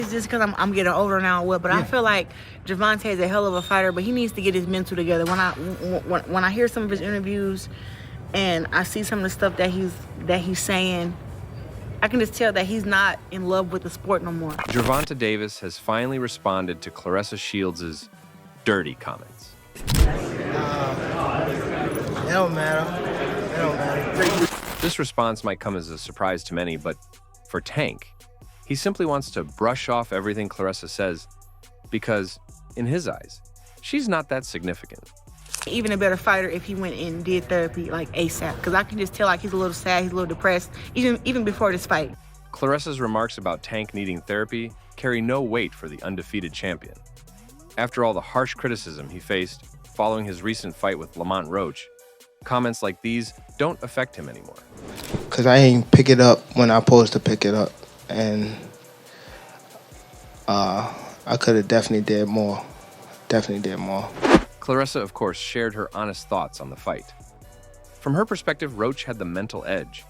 It's just because I'm getting older now, but I feel like Gervonta is a hell of a fighter, but he needs to get his mental together. When I hear some of his interviews and I see some of the stuff that he's saying, I can just tell that he's not in love with the sport no more. Gervonta Davis has finally responded to Claressa Shields' dirty comments. It don't matter. It don't matter. This response might come as a surprise to many, but for Tank, he simply wants to brush off everything Claressa says because, in his eyes, she's not that significant. Even a better fighter if he went and did therapy like ASAP, because I can just tell like he's a little sad, he's a little depressed, even before this fight. Claressa's remarks about Tank needing therapy carry no weight for the undefeated champion. After all the harsh criticism he faced following his recent fight with Lamont Roach, comments like these don't affect him anymore. Because I ain't pick it up when I'm supposed to pick it up. And I could have definitely did more. Claressa, of course, shared her honest thoughts on the fight. From her perspective, Roach had the mental edge.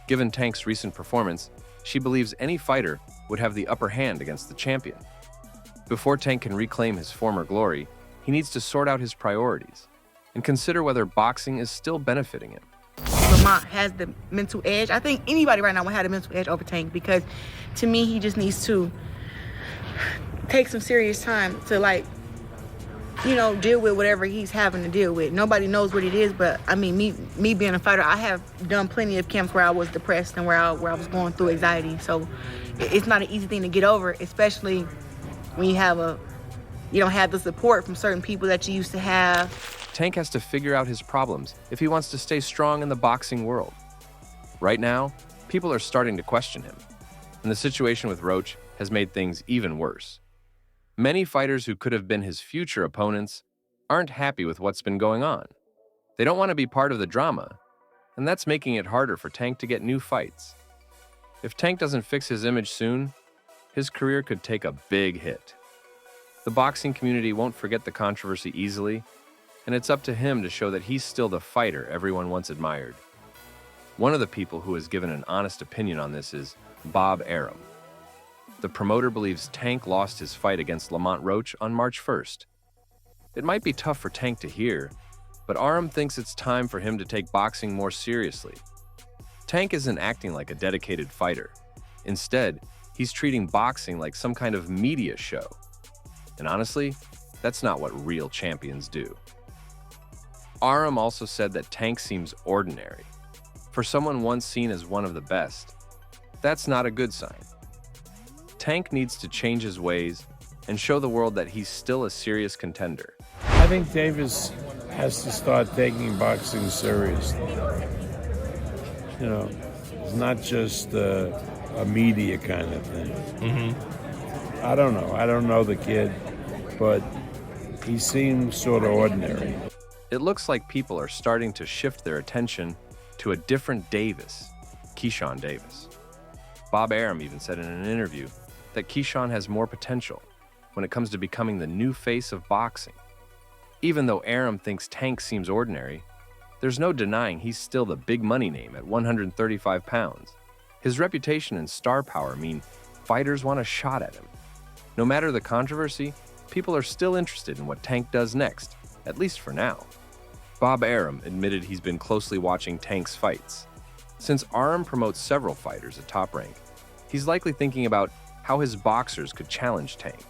Given Tank's recent performance, she believes any fighter would have the upper hand against the champion. Before Tank can reclaim his former glory, he needs to sort out his priorities and consider whether boxing is still benefiting him. Lamont has the mental edge. I think anybody right now would have the mental edge over Tank, because to me, he just needs to take some serious time to deal with whatever he's having to deal with. Nobody knows what it is, but I mean, me being a fighter, I have done plenty of camps where I was depressed and where I was going through anxiety. So it's not an easy thing to get over, especially when you don't have the support from certain people that you used to have. Tank has to figure out his problems if he wants to stay strong in the boxing world. Right now, people are starting to question him, and the situation with Roach has made things even worse. Many fighters who could have been his future opponents aren't happy with what's been going on. They don't want to be part of the drama, and that's making it harder for Tank to get new fights. If Tank doesn't fix his image soon, his career could take a big hit. The boxing community won't forget the controversy easily, and it's up to him to show that he's still the fighter everyone once admired. One of the people who has given an honest opinion on this is Bob Arum. The promoter believes Tank lost his fight against Lamont Roach on March 1st. It might be tough for Tank to hear, but Arum thinks it's time for him to take boxing more seriously. Tank isn't acting like a dedicated fighter. Instead, he's treating boxing like some kind of media show. And honestly, that's not what real champions do. Arum also said that Tank seems ordinary. For someone once seen as one of the best, that's not a good sign. Tank needs to change his ways and show the world that he's still a serious contender. I think Davis has to start taking boxing seriously. It's not just a media kind of thing. I don't know. I don't know the kid, but he seems sort of ordinary. It looks like people are starting to shift their attention to a different Davis, Keyshawn Davis. Bob Arum even said in an interview that Keyshawn has more potential when it comes to becoming the new face of boxing. Even though Arum thinks Tank seems ordinary, there's no denying he's still the big money name at 135 pounds. His reputation and star power mean fighters want a shot at him. No matter the controversy, people are still interested in what Tank does next, at least for now. Bob Arum admitted he's been closely watching Tank's fights. Since Arum promotes several fighters at Top Rank, he's likely thinking about how his boxers could challenge Tank.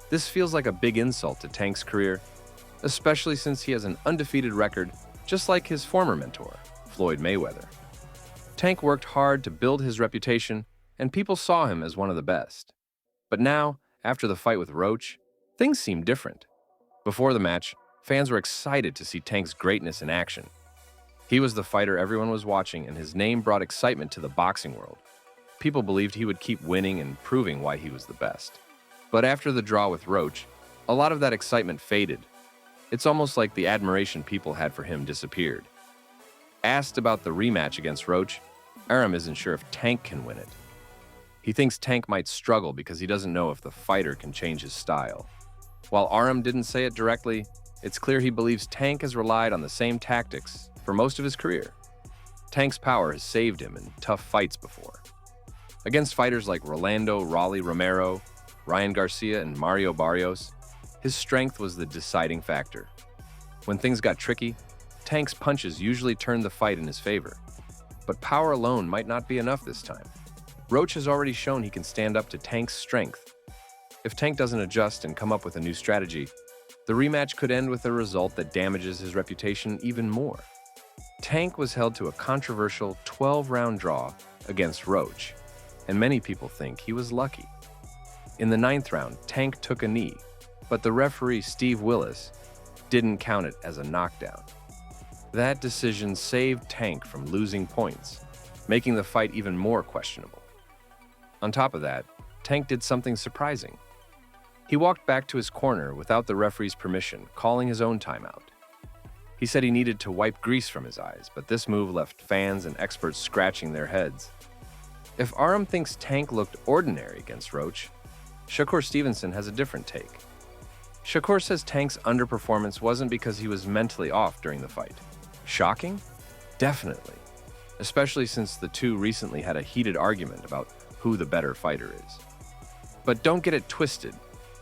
This feels like a big insult to Tank's career, especially since he has an undefeated record just like his former mentor, Floyd Mayweather. Tank worked hard to build his reputation, and people saw him as one of the best. But now, after the fight with Roach, things seem different. Before the match, fans were excited to see Tank's greatness in action. He was the fighter everyone was watching, and his name brought excitement to the boxing world. People believed he would keep winning and proving why he was the best. But after the draw with Roach, a lot of that excitement faded. It's almost like the admiration people had for him disappeared. Asked about the rematch against Roach, Arum isn't sure if Tank can win it. He thinks Tank might struggle because he doesn't know if the fighter can change his style. While Arum didn't say it directly, it's clear he believes Tank has relied on the same tactics for most of his career. Tank's power has saved him in tough fights before. Against fighters like Rolando Raleigh Romero Ryan Garcia, and Mario Barrios, his strength was the deciding factor. When things got tricky, Tank's punches usually turned the fight in his favor. But power alone might not be enough this time. Roach has already shown he can stand up to Tank's strength. If Tank doesn't adjust and come up with a new strategy, the rematch could end with a result that damages his reputation even more. Tank was held to a controversial 12-round draw against Roach, and many people think he was lucky. In the 9th round, Tank took a knee, but the referee Steve Willis didn't count it as a knockdown. That decision saved Tank from losing points, making the fight even more questionable. On top of that, Tank did something surprising. He walked back to his corner without the referee's permission, calling his own timeout. He said he needed to wipe grease from his eyes, but this move left fans and experts scratching their heads. If Arum thinks Tank looked ordinary against Roach, Shakur Stevenson has a different take. Shakur says Tank's underperformance wasn't because he was mentally off during the fight. Shocking? Definitely. Especially since the two recently had a heated argument about who the better fighter is. But don't get it twisted.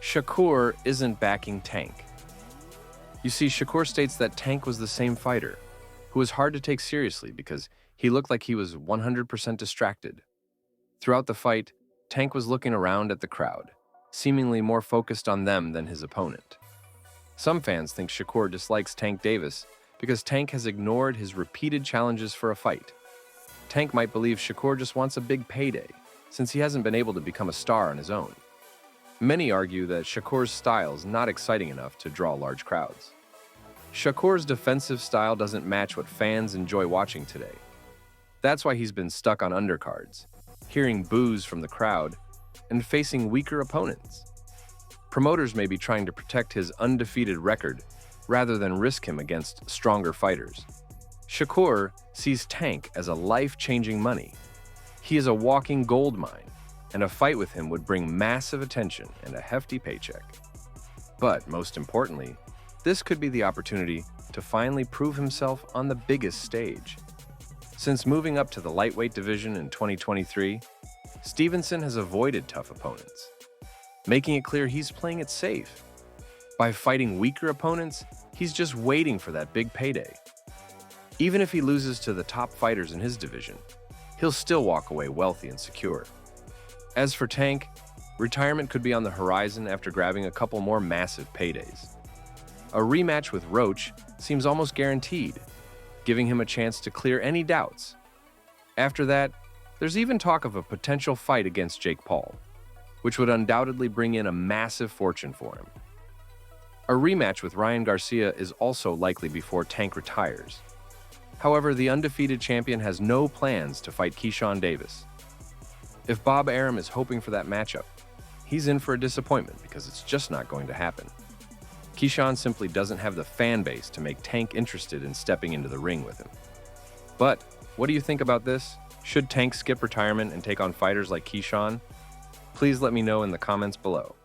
Shakur isn't backing Tank. You see, Shakur states that Tank was the same fighter, who was hard to take seriously because he looked like he was 100% distracted. Throughout the fight, Tank was looking around at the crowd, seemingly more focused on them than his opponent. Some fans think Shakur dislikes Tank Davis because Tank has ignored his repeated challenges for a fight. Tank might believe Shakur just wants a big payday, since he hasn't been able to become a star on his own. Many argue that Shakur's style is not exciting enough to draw large crowds. Shakur's defensive style doesn't match what fans enjoy watching today. That's why he's been stuck on undercards, hearing boos from the crowd, and facing weaker opponents. Promoters may be trying to protect his undefeated record rather than risk him against stronger fighters. Shakur sees Tank as a life-changing money. He is a walking gold mine, and a fight with him would bring massive attention and a hefty paycheck. But most importantly, this could be the opportunity to finally prove himself on the biggest stage. Since moving up to the lightweight division in 2023, Stevenson has avoided tough opponents, making it clear he's playing it safe. By fighting weaker opponents, he's just waiting for that big payday. Even if he loses to the top fighters in his division, he'll still walk away wealthy and secure. As for Tank, retirement could be on the horizon after grabbing a couple more massive paydays. A rematch with Roach seems almost guaranteed, giving him a chance to clear any doubts. After that, there's even talk of a potential fight against Jake Paul, which would undoubtedly bring in a massive fortune for him. A rematch with Ryan Garcia is also likely before Tank retires. However, the undefeated champion has no plans to fight Keyshawn Davis. If Bob Arum is hoping for that matchup, he's in for a disappointment because it's just not going to happen. Keyshawn simply doesn't have the fan base to make Tank interested in stepping into the ring with him. But what do you think about this? Should Tank skip retirement and take on fighters like Keyshawn? Please let me know in the comments below.